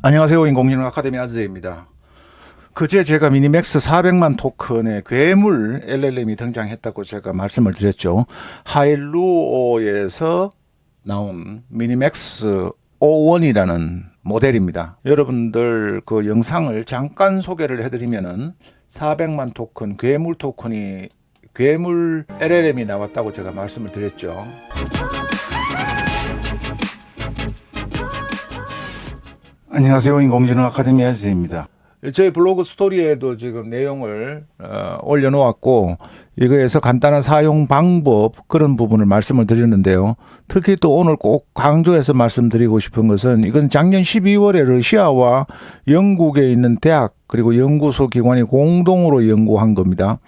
안녕하세요. 인공지능 아카데미 아즈입니다. 그제 제가 미니맥스 400만 토큰의 괴물 LLM이 등장했다고 제가 말씀을 드렸죠. 하일루오에서 나온 미니맥스 51이라는 모델입니다. 여러분들 그 영상을 잠깐 소개를 해드리면은 400만 토큰 괴물 LLM이 나왔다고 제가 말씀을 드렸죠. 안녕하세요. 인공지능 아카데미 아즈입니다. 저희 블로그 스토리에도 지금 내용을 올려놓았고 이거에서 간단한 사용 방법 그런 부분을 말씀을 드렸는데요. 특히 또 오늘 꼭 강조해서 말씀드리고 싶은 것은 이건 작년 12월에 러시아와 영국에 있는 대학 그리고 연구소 기관이 공동으로 연구한 겁니다.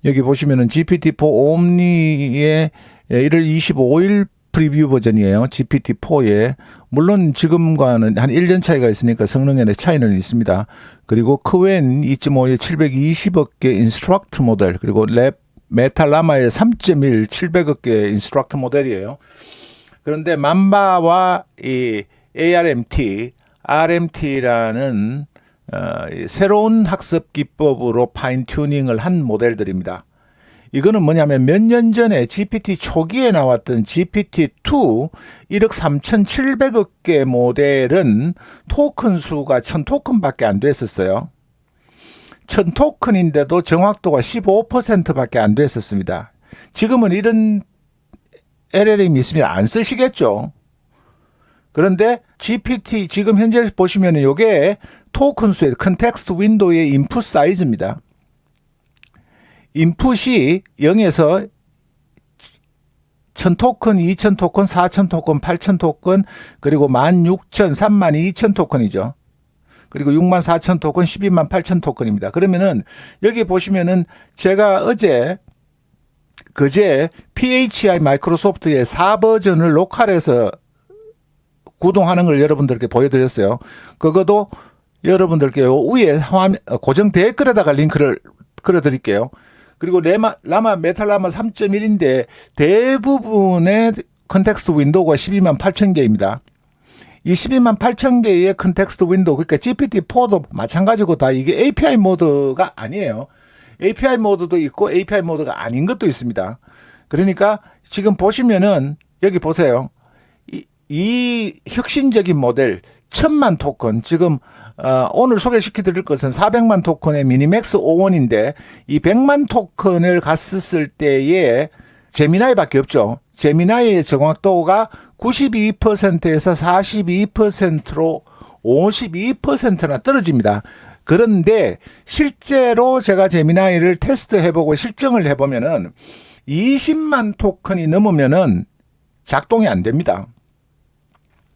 여기 보시면은 GPT-4 옴니의 1월 25일 프리뷰 버전이에요. GPT-4에. 물론 지금과는 한 1년 차이가 있으니까 성능에 차이는 있습니다. 그리고 크웬 2.5의 720억 개 인스트럭트 모델, 그리고 메탈라마의 3.1 700억 개 인스트럭트 모델이에요. 그런데 만바와 이 RMT라는 새로운 학습 기법으로 파인 튜닝을 한 모델들입니다. 이거는 뭐냐면 몇 년 전에 GPT 초기에 나왔던 GPT-2 1억 3,700억 개 모델은 토큰 수가 1000토큰밖에 안 됐었어요. 1000토큰인데도 정확도가 15%밖에 안 됐었습니다. 지금은 이런 LLM이 있으면 안 쓰시겠죠. 그런데 GPT 지금 현재 보시면 이게 토큰 수의 컨텍스트 윈도우의 인풋 사이즈입니다. 인풋이 0에서 1000토큰, 2000토큰, 4000토큰, 8000토큰, 그리고 16000, 32000토큰이죠. 그리고 64000토큰, 128,000토큰입니다. 그러면은 여기 보시면은 제가 그제 PHI 마이크로소프트의 4버전을 로컬에서 구동하는 걸 여러분들께 보여드렸어요. 그것도 여러분들께 위에 고정 댓글에다가 링크를 걸어드릴게요. 그리고 메탈라마 3.1인데 대부분의 컨텍스트 윈도우가 128,000개입니다. 이 128,000개의 컨텍스트 윈도우, 그러니까 GPT-4도 마찬가지고 다 이게 API 모드가 아니에요. API 모드도 있고 API 모드가 아닌 것도 있습니다. 그러니까 지금 보시면은 여기 보세요. 이 혁신적인 모델 1000만 토큰 지금 오늘 소개시켜 드릴 것은 400만 토큰의 미니맥스 51인데 이 100만 토큰을 갔었을 때에 제미나이밖에 없죠. 제미나이의 정확도가 92%에서 42%로 52%나 떨어집니다. 그런데 실제로 제가 제미나이를 테스트해보고 실증을 해보면은 20만 토큰이 넘으면은 작동이 안 됩니다.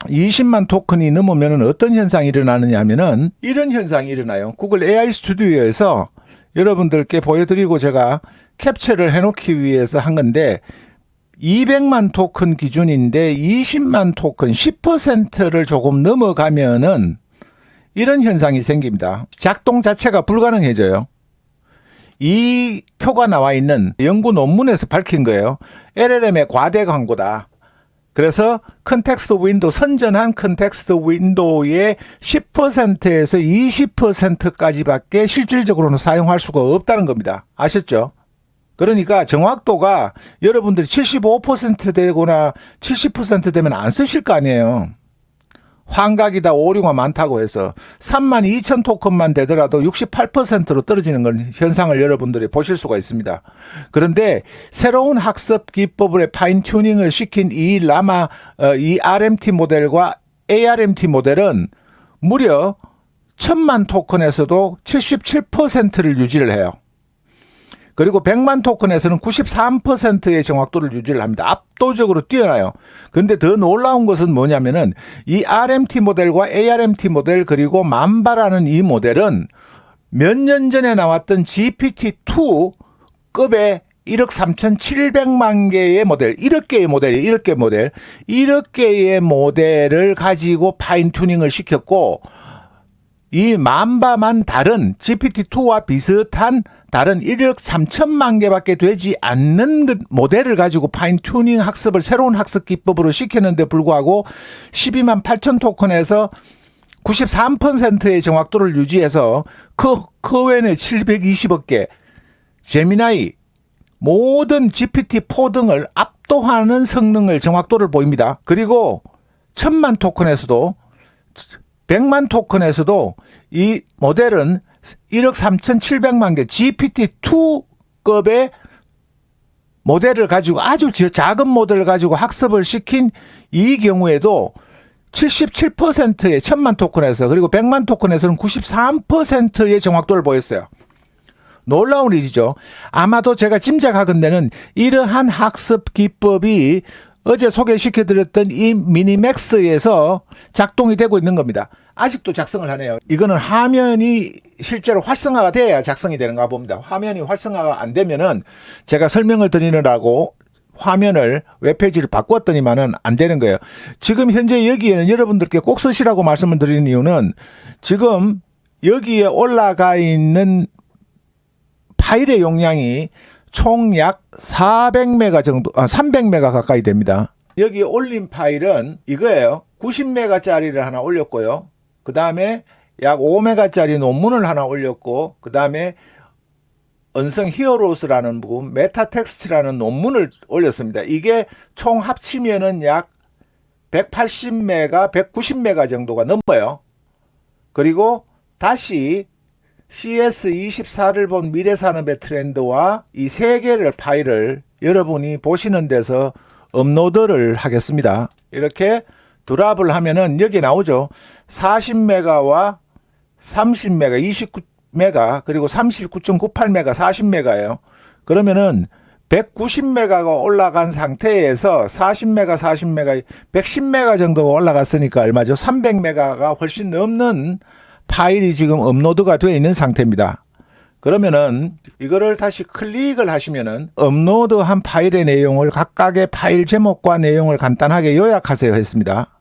20만 토큰이 넘으면 어떤 현상이 일어나느냐 하면은 이런 현상이 일어나요. 구글 AI 스튜디오에서 여러분들께 보여드리고 제가 캡처를 해놓기 위해서 한 건데 200만 토큰 기준인데 20만 토큰 10%를 조금 넘어가면은 이런 현상이 생깁니다. 작동 자체가 불가능해져요. 이 표가 나와 있는 연구 논문에서 밝힌 거예요. LLM의 과대 광고다. 그래서 컨텍스트 윈도우, 선전한 컨텍스트 윈도우의 10%에서 20%까지밖에 실질적으로는 사용할 수가 없다는 겁니다. 아셨죠? 그러니까 정확도가 여러분들이 75% 되거나 70% 되면 안 쓰실 거 아니에요. 환각이다, 오류가 많다고 해서 32,000 토큰만 되더라도 68%로 떨어지는 걸 현상을 여러분들이 보실 수가 있습니다. 그런데 새로운 학습 기법을 파인 튜닝을 시킨 이 RMT 모델과 ARMT 모델은 무려 1000만 토큰에서도 77%를 유지를 해요. 그리고 100만 토큰에서는 93%의 정확도를 유지를 합니다. 압도적으로 뛰어나요. 그런데 더 놀라운 것은 뭐냐면은 이 RMT 모델과 ARMT 모델 그리고 만바라는 이 모델은 몇 년 전에 나왔던 GPT-2 급의 1억 3,700만 개의 모델, 1억 개의 모델을 가지고 파인 튜닝을 시켰고 이 만바만 다른 GPT-2와 비슷한 다른 1억 3천만 개밖에 되지 않는 그 모델을 가지고 파인 튜닝 학습을 새로운 학습 기법으로 시켰는데 불구하고 12만 8천 토큰에서 93%의 정확도를 유지해서 커웬의 720억 개, 제미나이, 모든 GPT-4 등을 압도하는 성능을 정확도를 보입니다. 그리고 1000만 토큰에서도 100만 토큰에서도 이 모델은 1억 3,700만 개 GPT-2급의 모델을 가지고 아주 작은 모델을 가지고 학습을 시킨 이 경우에도 77%의 1000만 토큰에서 그리고 100만 토큰에서는 93%의 정확도를 보였어요. 놀라운 일이죠. 아마도 제가 짐작하건대는 이러한 학습 기법이 어제 소개시켜드렸던 이 미니맥스에서 작동이 되고 있는 겁니다. 아직도 작성을 하네요. 이거는 화면이 실제로 활성화가 돼야 작성이 되는가 봅니다. 화면이 활성화가 안 되면은 제가 설명을 드리느라고 화면을 웹페이지를 바꿨더니만은 안 되는 거예요. 지금 현재 여기에는 여러분들께 꼭 쓰시라고 말씀을 드리는 이유는 지금 여기에 올라가 있는 파일의 용량이 총 약 400메가 정도, 300메가 가까이 됩니다. 여기 올린 파일은 이거예요. 90메가짜리를 하나 올렸고요. 그 다음에 약 5메가짜리 논문을 하나 올렸고, 그 다음에 언성 히어로스라는 부분, 메타텍스트라는 논문을 올렸습니다. 이게 총 합치면은 약 180메가, 190메가 정도가 넘어요. 그리고 다시 CS24를 본 미래산업의 트렌드와 이 세 개를 파일을 여러분이 보시는 데서 업로드를 하겠습니다. 이렇게 드랍을 하면은 여기 나오죠. 40메가와 30메가, 29메가, 그리고 39.98메가, 40메가예요. 그러면은 190메가가 올라간 상태에서 40메가, 40메가, 110메가 정도가 올라갔으니까 얼마죠? 300메가가 훨씬 넘는 파일이 지금 업로드가 되어 있는 상태입니다. 그러면은 이거를 다시 클릭을 하시면은 업로드한 파일의 내용을 각각의 파일 제목과 내용을 간단하게 요약하세요 했습니다.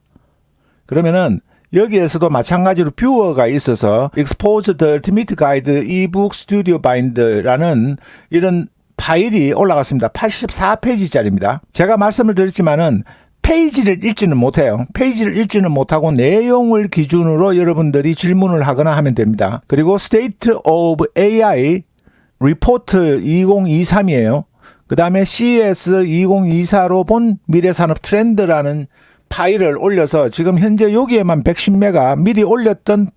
그러면은 여기에서도 마찬가지로 뷰어가 있어서 Expose the Ultimate Guide ebook Studio Bind라는 이런 파일이 올라갔습니다. 84페이지짜리입니다. 제가 말씀을 드렸지만은 페이지를 읽지는 못해요. 페이지를 읽지는 못하고 내용을 기준으로 여러분들이 질문을 하거나 하면 됩니다. 그리고 State of AI Report 2023이에요. 그 다음에 CS 2024로 본 미래산업 트렌드라는 파일을 올려서 지금 현재 여기에만 110메가, 미리 올렸던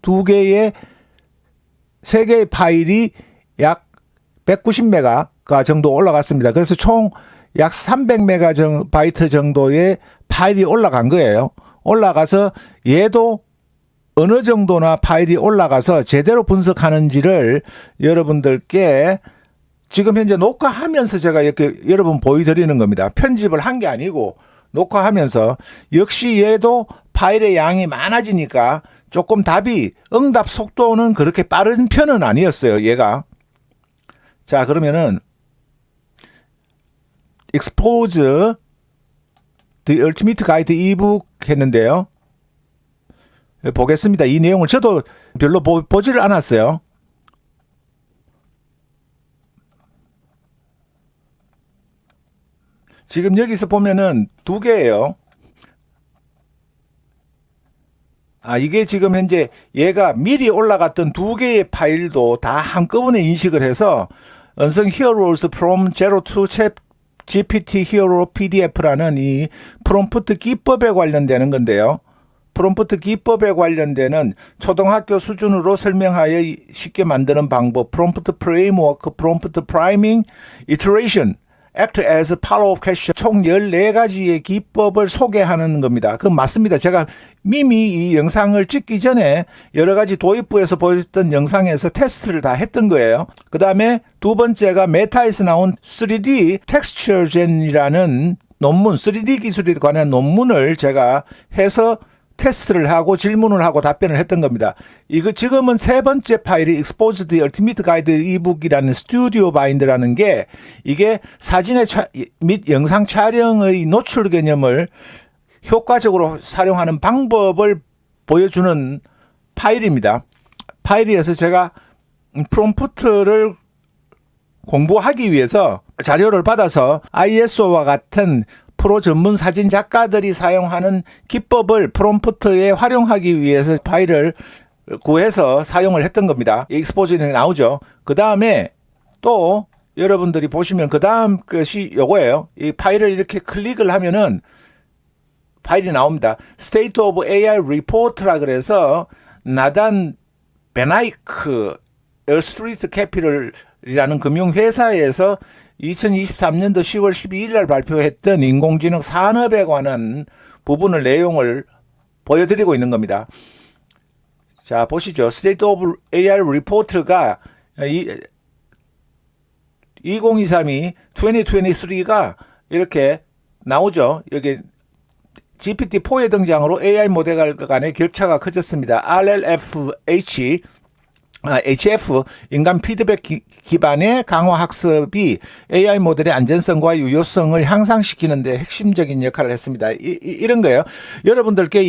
세 개의 파일이 약 190메가 정도 올라갔습니다. 그래서 총 약 300메가 바이트 정도의 파일이 올라간 거예요. 올라가서 얘도 어느 정도나 파일이 올라가서 제대로 분석하는지를 여러분들께 지금 현재 녹화하면서 제가 이렇게 여러분 보여드리는 겁니다. 편집을 한 게 아니고 녹화하면서 역시 얘도 파일의 양이 많아지니까 조금 응답 속도는 그렇게 빠른 편은 아니었어요. 얘가. 자, 그러면은 Expose the Ultimate Guide ebook 했는데요. 보겠습니다. 이 내용을 저도 별로 보지를 않았어요. 지금 여기서 보면은 두 개예요. 이게 지금 현재 얘가 미리 올라갔던 두 개의 파일도 다 한꺼번에 인식을 해서 언성 히어로스 from zero to GPT 히어로 PDF라는 이 프롬프트 기법에 관련되는 건데요. 프롬프트 기법에 관련되는 초등학교 수준으로 설명하여 쉽게 만드는 방법, 프롬프트 프레임워크, 프롬프트 프라이밍, 이터레이션, act as follow-up question 총 14가지의 기법을 소개하는 겁니다. 그건 맞습니다. 제가 이미 이 영상을 찍기 전에 여러 가지 도입부에서 보였던 영상에서 테스트를 다 했던 거예요. 그 다음에 두 번째가 메타에서 나온 3D Texture Gen이라는 논문, 3D 기술에 관한 논문을 제가 해서 테스트를 하고 질문을 하고 답변을 했던 겁니다. 이거 지금은 세 번째 파일이 Expose the Ultimate Guide ebook이라는 스튜디오 바인드라는 게 이게 사진의 및 영상 촬영의 노출 개념을 효과적으로 사용하는 방법을 보여주는 파일입니다. 파일이어서 제가 프롬프트를 공부하기 위해서 자료를 받아서 ISO와 같은 프로 전문 사진 작가들이 사용하는 기법을 프롬프트에 활용하기 위해서 파일을 구해서 사용을 했던 겁니다. 익스포즈에 나오죠. 그 다음에 또 여러분들이 보시면 그 다음 것이 요거예요. 이 파일을 이렇게 클릭을 하면은 파일이 나옵니다. State of AI Report라 그래서 나단 베나이크 엘스트리트 캐피털이라는 금융회사에서 2023년도 10월 12일 날 발표했던 인공지능 산업에 관한 부분을 내용을 보여드리고 있는 겁니다. 자, 보시죠. State of AI Report가 2023이 2023가 이렇게 나오죠. 여기 GPT-4의 등장으로 AI 모델 간의 격차가 커졌습니다. HF 인간 피드백 기반의 강화 학습이 AI 모델의 안전성과 유효성을 향상시키는 데 핵심적인 역할을 했습니다. 이런 거예요. 여러분들께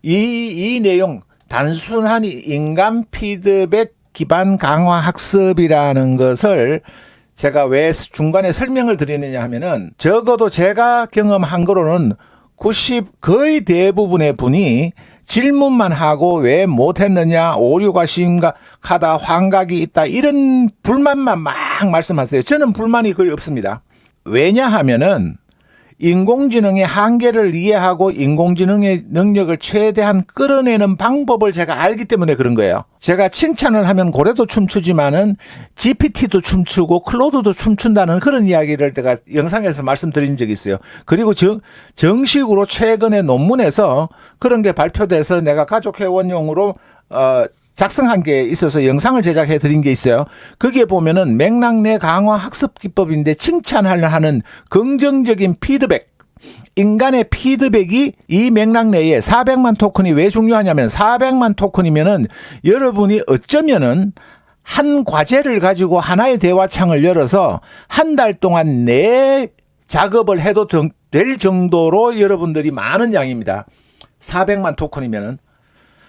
이 내용 단순한 인간 피드백 기반 강화 학습이라는 것을 제가 왜 중간에 설명을 드리느냐 하면은 적어도 제가 경험한 거로는 거의 대부분의 분이 질문만 하고 왜 못했느냐, 오류가 심각하다, 환각이 있다 이런 불만만 막 말씀하세요. 저는 불만이 거의 없습니다. 왜냐하면은 인공지능의 한계를 이해하고 인공지능의 능력을 최대한 끌어내는 방법을 제가 알기 때문에 그런 거예요. 제가 칭찬을 하면 고래도 춤추지만은 GPT도 춤추고 클로드도 춤춘다는 그런 이야기를 제가 영상에서 말씀드린 적이 있어요. 그리고 정식으로 최근에 논문에서 그런 게 발표돼서 내가 가족회원용으로 작성한 게 있어서 영상을 제작해 드린 게 있어요. 거기에 보면은 맥락 내 강화 학습 기법인데 칭찬하는 긍정적인 피드백, 인간의 피드백이 이 맥락 내에 400만 토큰이 왜 중요하냐면 400만 토큰이면은 여러분이 어쩌면은 한 과제를 가지고 하나의 대화창을 열어서 한 달 동안 내 작업을 해도 될 정도로 여러분들이 많은 양입니다. 400만 토큰이면은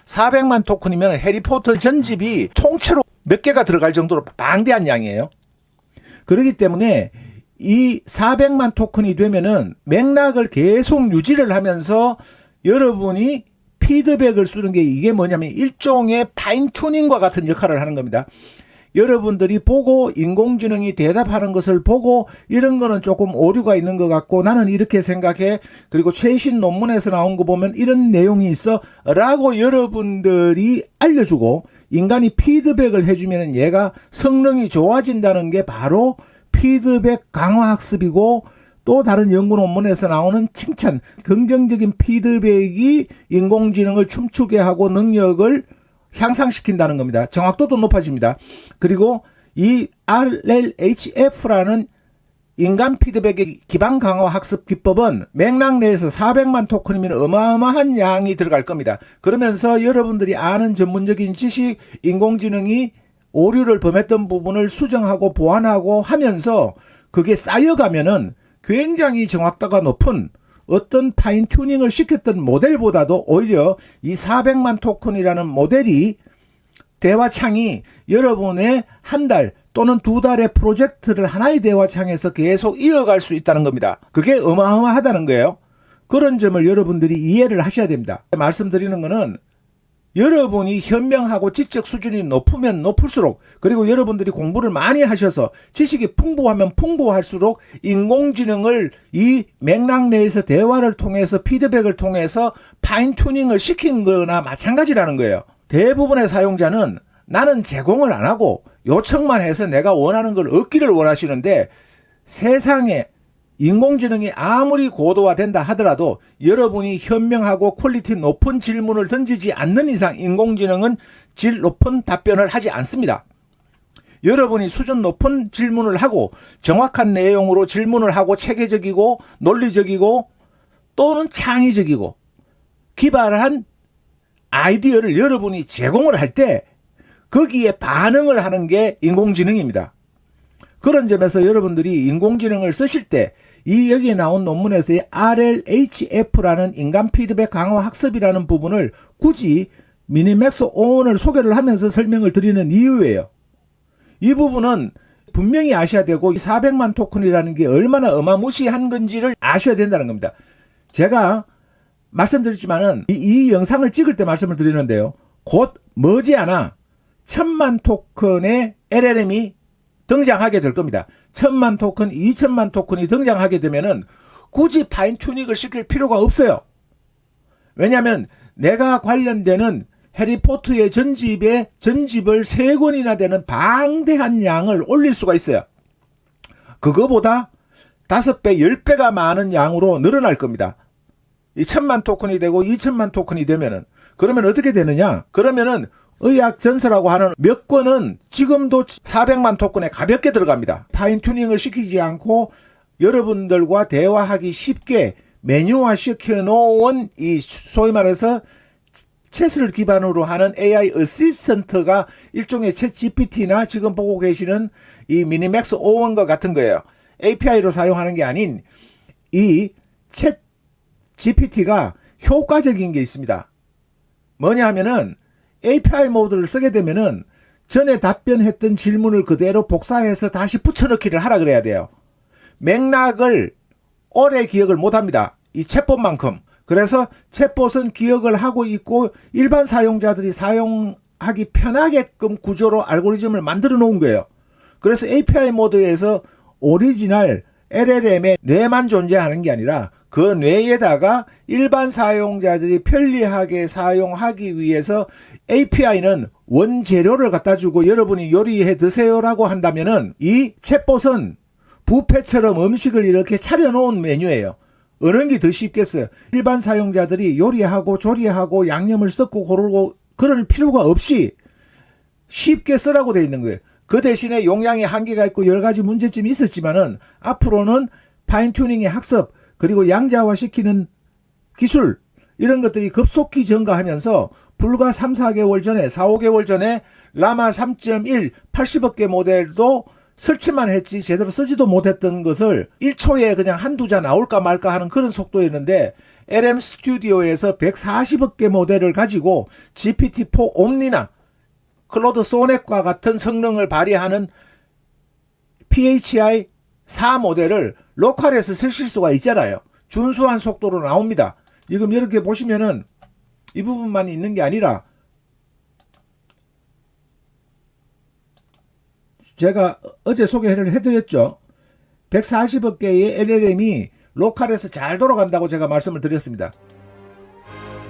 400만 토큰이면 해리포터 전집이 통째로 몇 개가 들어갈 정도로 방대한 양이에요. 그렇기 때문에 이 400만 토큰이 되면은 맥락을 계속 유지를 하면서 여러분이 피드백을 쓰는 게 이게 뭐냐면 일종의 파인 튜닝과 같은 역할을 하는 겁니다. 여러분들이 보고 인공지능이 대답하는 것을 보고 이런 거는 조금 오류가 있는 것 같고 나는 이렇게 생각해. 그리고 최신 논문에서 나온 거 보면 이런 내용이 있어 라고 여러분들이 알려주고 인간이 피드백을 해주면 얘가 성능이 좋아진다는 게 바로 피드백 강화 학습이고 또 다른 연구 논문에서 나오는 칭찬, 긍정적인 피드백이 인공지능을 춤추게 하고 능력을 향상시킨다는 겁니다. 정확도도 높아집니다. 그리고 이 RLHF라는 인간 피드백의 기반 강화 학습 기법은 맥락 내에서 400만 토큰이면 어마어마한 양이 들어갈 겁니다. 그러면서 여러분들이 아는 전문적인 지식, 인공지능이 오류를 범했던 부분을 수정하고 보완하고 하면서 그게 쌓여가면은 굉장히 정확도가 높은 어떤 파인 튜닝을 시켰던 모델보다도 오히려 이 400만 토큰이라는 모델이 대화창이 여러분의 한 달 또는 두 달의 프로젝트를 하나의 대화창에서 계속 이어갈 수 있다는 겁니다. 그게 어마어마하다는 거예요. 그런 점을 여러분들이 이해를 하셔야 됩니다. 말씀드리는 거는 여러분이 현명하고 지적 수준이 높으면 높을수록 그리고 여러분들이 공부를 많이 하셔서 지식이 풍부하면 풍부할수록 인공지능을 이 맥락 내에서 대화를 통해서 피드백을 통해서 파인 튜닝을 시킨 거나 마찬가지라는 거예요. 대부분의 사용자는 나는 제공을 안 하고 요청만 해서 내가 원하는 걸 얻기를 원하시는데 세상에 인공지능이 아무리 고도화된다 하더라도 여러분이 현명하고 퀄리티 높은 질문을 던지지 않는 이상 인공지능은 질 높은 답변을 하지 않습니다. 여러분이 수준 높은 질문을 하고 정확한 내용으로 질문을 하고 체계적이고 논리적이고 또는 창의적이고 기발한 아이디어를 여러분이 제공을 할 때 거기에 반응을 하는 게 인공지능입니다. 그런 점에서 여러분들이 인공지능을 쓰실 때 이 여기에 나온 논문에서의 RLHF라는 인간 피드백 강화 학습이라는 부분을 굳이 미니맥스 온을 소개를 하면서 설명을 드리는 이유예요. 이 부분은 분명히 아셔야 되고 400만 토큰이라는 게 얼마나 어마무시한 건지를 아셔야 된다는 겁니다. 제가 말씀드렸지만은 이 영상을 찍을 때 말씀을 드리는데요. 곧 머지않아 1000만 토큰의 LLM이 등장하게 될 겁니다. 1000만 토큰, 2000만 토큰이 등장하게 되면은 굳이 파인튜닝을 시킬 필요가 없어요. 왜냐하면 내가 관련되는 해리포터의 전집을 3권이나 되는 방대한 양을 올릴 수가 있어요. 그거보다 5배, 10배가 많은 양으로 늘어날 겁니다. 이 1000만 토큰이 되고 2000만 토큰이 되면은, 그러면 어떻게 되느냐? 그러면은 의학 전서라고 하는 몇 권은 지금도 400만 토큰에 가볍게 들어갑니다. 파인튜닝을 시키지 않고 여러분들과 대화하기 쉽게 메뉴화 시켜놓은 이 소위 말해서 챗을 기반으로 하는 AI 어시스턴트가 일종의 챗 GPT나 지금 보고 계시는 이 미니맥스 5원과 같은 거예요. API로 사용하는 게 아닌 이 챗 GPT가 효과적인 게 있습니다. 뭐냐 하면은 API 모드를 쓰게 되면은 전에 답변했던 질문을 그대로 복사해서 다시 붙여넣기를 하라 그래야 돼요. 맥락을 오래 기억을 못합니다. 이 챗봇만큼. 그래서 챗봇은 기억을 하고 있고 일반 사용자들이 사용하기 편하게끔 구조로 알고리즘을 만들어 놓은 거예요. 그래서 API 모드에서 오리지널 LLM의 뇌만 존재하는 게 아니라 그 뇌에다가 일반 사용자들이 편리하게 사용하기 위해서 API는 원재료를 갖다 주고 여러분이 요리해 드세요라고 한다면은 이 챗봇은 뷔페처럼 음식을 이렇게 차려놓은 메뉴예요. 어느 게 더 쉽겠어요? 일반 사용자들이 요리하고 조리하고 양념을 섞고 고르고 그럴 필요가 없이 쉽게 쓰라고 돼 있는 거예요. 그 대신에 용량에 한계가 있고 여러 가지 문제점이 있었지만은 앞으로는 파인튜닝의 학습 그리고 양자화시키는 기술 이런 것들이 급속히 증가하면서 불과 3, 4개월 전에 4, 5개월 전에 라마 3.1 80억 개 모델도 설치만 했지 제대로 쓰지도 못했던 것을 1초에 그냥 한두 자 나올까 말까 하는 그런 속도였는데 LM 스튜디오에서 140억 개 모델을 가지고 GPT-4 옴니나 클로드 소넷과 같은 성능을 발휘하는 PHI 4 모델을 로컬에서 쓰실 수가 있잖아요. 준수한 속도로 나옵니다. 지금 이렇게 보시면은 이 부분만 있는 게 아니라 제가 어제 소개를 해드렸죠. 140억 개의 LLM이 로컬에서 잘 돌아간다고 제가 말씀을 드렸습니다.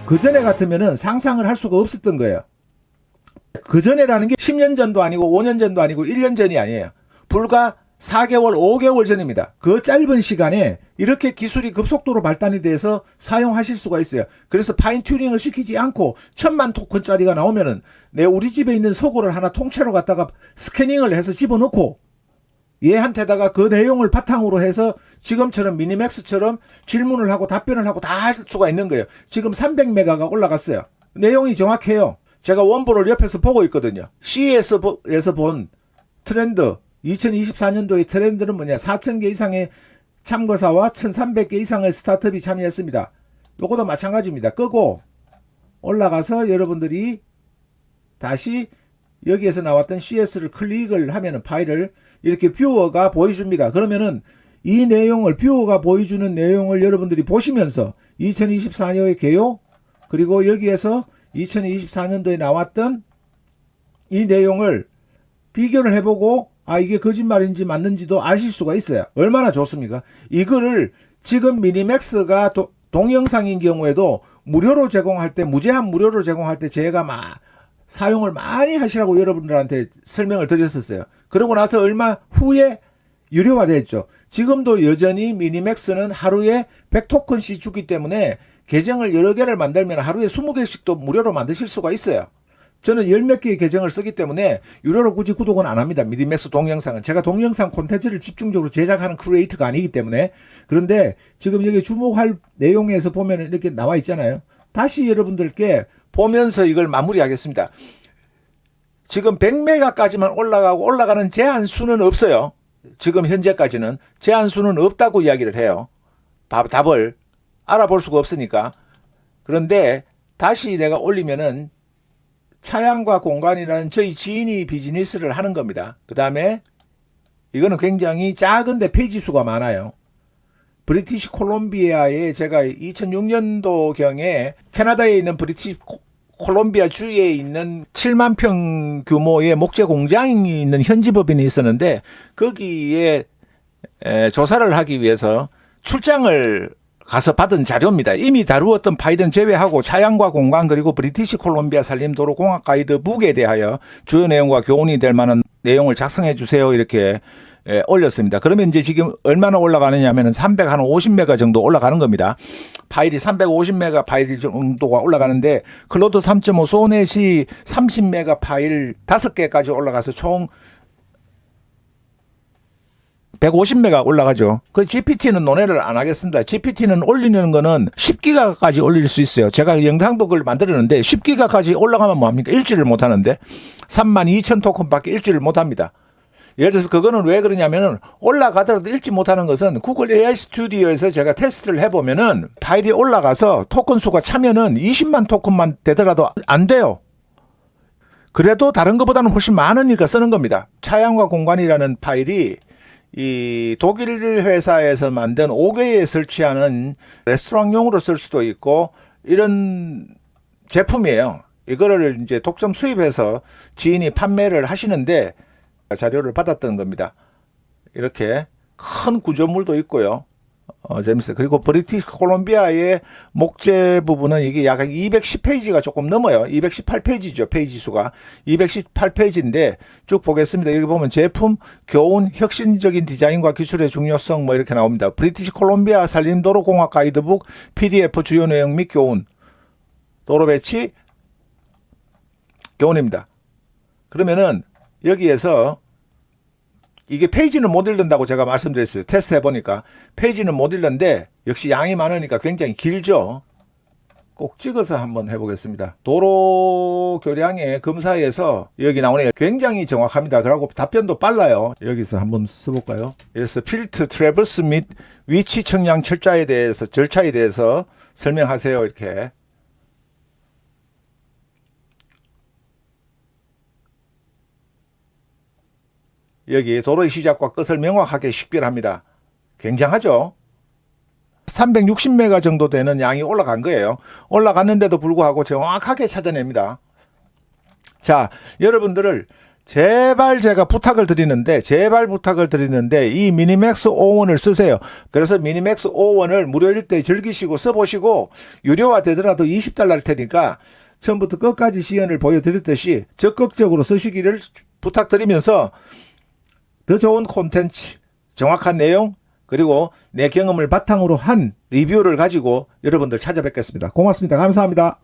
그 전에 같으면은 상상을 할 수가 없었던 거예요. 그 전에라는 게 10년 전도 아니고 5년 전도 아니고 1년 전이 아니에요. 불과 4개월, 5개월 전입니다. 그 짧은 시간에 이렇게 기술이 급속도로 발달이 돼서 사용하실 수가 있어요. 그래서 파인튜닝을 시키지 않고 1000만 토큰짜리가 나오면은 우리 집에 있는 서고를 하나 통째로 갖다가 스캐닝을 해서 집어넣고 얘한테다가 그 내용을 바탕으로 해서 지금처럼 미니맥스처럼 질문을 하고 답변을 하고 다 할 수가 있는 거예요. 지금 300메가가 올라갔어요. 내용이 정확해요. 제가 원본을 옆에서 보고 있거든요. CES에서 본 트렌드 2024년도의 트렌드는 뭐냐? 4,000개 이상의 참고사와 1,300개 이상의 스타트업이 참여했습니다. 요것도 마찬가지입니다. 끄고 올라가서 여러분들이 다시 여기에서 나왔던 CS를 클릭을 하면은 파일을 이렇게 뷰어가 보여줍니다. 그러면은 이 내용을 뷰어가 보여주는 내용을 여러분들이 보시면서 2024년의 개요 그리고 여기에서 2024년도에 나왔던 이 내용을 비교를 해보고 이게 거짓말인지 맞는지도 아실 수가 있어요. 얼마나 좋습니까? 이거를 지금 미니맥스가 동영상인 경우에도 무료로 제공할 때 무제한 무료로 제공할 때 제가 사용을 많이 하시라고 여러분들한테 설명을 드렸었어요. 그러고 나서 얼마 후에 유료화됐죠. 지금도 여전히 미니맥스는 하루에 100토큰씩 주기 때문에 계정을 여러 개를 만들면 하루에 20개씩도 무료로 만드실 수가 있어요. 저는 10몇 개의 계정을 쓰기 때문에 유료로 굳이 구독은 안 합니다. 미니맥스 동영상은. 제가 동영상 콘텐츠를 집중적으로 제작하는 크리에이터가 아니기 때문에. 그런데 지금 여기 주목할 내용에서 보면 이렇게 나와 있잖아요. 다시 여러분들께 보면서 이걸 마무리하겠습니다. 지금 100메가까지만 올라가는 제한 수는 없어요. 지금 현재까지는 제한 수는 없다고 이야기를 해요. 답을 알아볼 수가 없으니까. 그런데 다시 내가 올리면은 차양과 공간이라는 저희 지인이 비즈니스를 하는 겁니다. 그 다음에 이거는 굉장히 작은데 페이지 수가 많아요. 브리티시 콜롬비아에 제가 2006년도경에 캐나다에 있는 브리티시 콜롬비아 주에 있는 7만 평 규모의 목재 공장이 있는 현지 법인이 있었는데 거기에 조사를 하기 위해서 출장을 가서 받은 자료입니다. 이미 다루었던 파일은 제외하고 차양과 공간 그리고 브리티시 콜롬비아 산림도로 공학 가이드북에 대하여 주요 내용과 교훈이 될 만한 내용을 작성해 주세요. 이렇게 올렸습니다. 그러면 이제 지금 얼마나 올라가느냐 하면 350메가 정도 올라가는 겁니다. 파일이 350메가 파일 정도가 올라가는데 클로드 3.5 소넷이 30메가 파일 5개까지 올라가서 총 150메가 올라가죠. 그 GPT는 논의를 안 하겠습니다. GPT는 올리는 거는 10기가까지 올릴 수 있어요. 제가 영상도 그걸 만들었는데 10기가까지 올라가면 뭐합니까? 읽지를 못하는데 32,000 토큰밖에 읽지를 못합니다. 예를 들어서 그거는 왜 그러냐면은 올라가더라도 읽지 못하는 것은 구글 AI 스튜디오에서 제가 테스트를 해보면은 파일이 올라가서 토큰 수가 차면은 20만 토큰만 되더라도 안 돼요. 그래도 다른 것보다는 훨씬 많으니까 쓰는 겁니다. 차양과 공간이라는 파일이 이 독일 회사에서 만든 5개에 설치하는 레스토랑용으로 쓸 수도 있고 이런 제품이에요. 이거를 이제 독점 수입해서 지인이 판매를 하시는데 자료를 받았던 겁니다. 이렇게 큰 구조물도 있고요. 재밌어요. 그리고 브리티시 콜롬비아의 목재 부분은 이게 약 210페이지가 조금 넘어요. 218페이지죠. 페이지 수가. 218페이지인데 쭉 보겠습니다. 여기 보면 제품, 교훈, 혁신적인 디자인과 기술의 중요성 뭐 이렇게 나옵니다. 브리티시 콜롬비아 산림도로 공학 가이드북, PDF 주요 내용 및 교훈, 도로 배치, 교훈입니다. 그러면은 여기에서 이게 페이지는 못 읽는다고 제가 말씀드렸어요. 테스트 해보니까 페이지는 못 읽는데 역시 양이 많으니까 굉장히 길죠. 꼭 찍어서 한번 해보겠습니다. 도로 교량의 검사에서 여기 나오네요. 굉장히 정확합니다. 그리고 답변도 빨라요. 여기서 한번 써볼까요? 그래서 필드 트래버스 및 위치 측량 절차에 대해서 설명하세요. 이렇게. 여기 도로의 시작과 끝을 명확하게 식별합니다. 굉장하죠? 360메가 정도 되는 양이 올라간 거예요. 올라갔는데도 불구하고 정확하게 찾아냅니다. 자, 여러분들을 제발 제가 부탁을 드리는데 이 미니맥스 5원을 쓰세요. 그래서 미니맥스 5원을 무료일 때 즐기시고 써보시고 유료화 되더라도 $20일 테니까 처음부터 끝까지 시연을 보여드렸듯이 적극적으로 쓰시기를 부탁드리면서 더 좋은 콘텐츠, 정확한 내용, 그리고 내 경험을 바탕으로 한 리뷰를 가지고 여러분들 찾아뵙겠습니다. 고맙습니다. 감사합니다.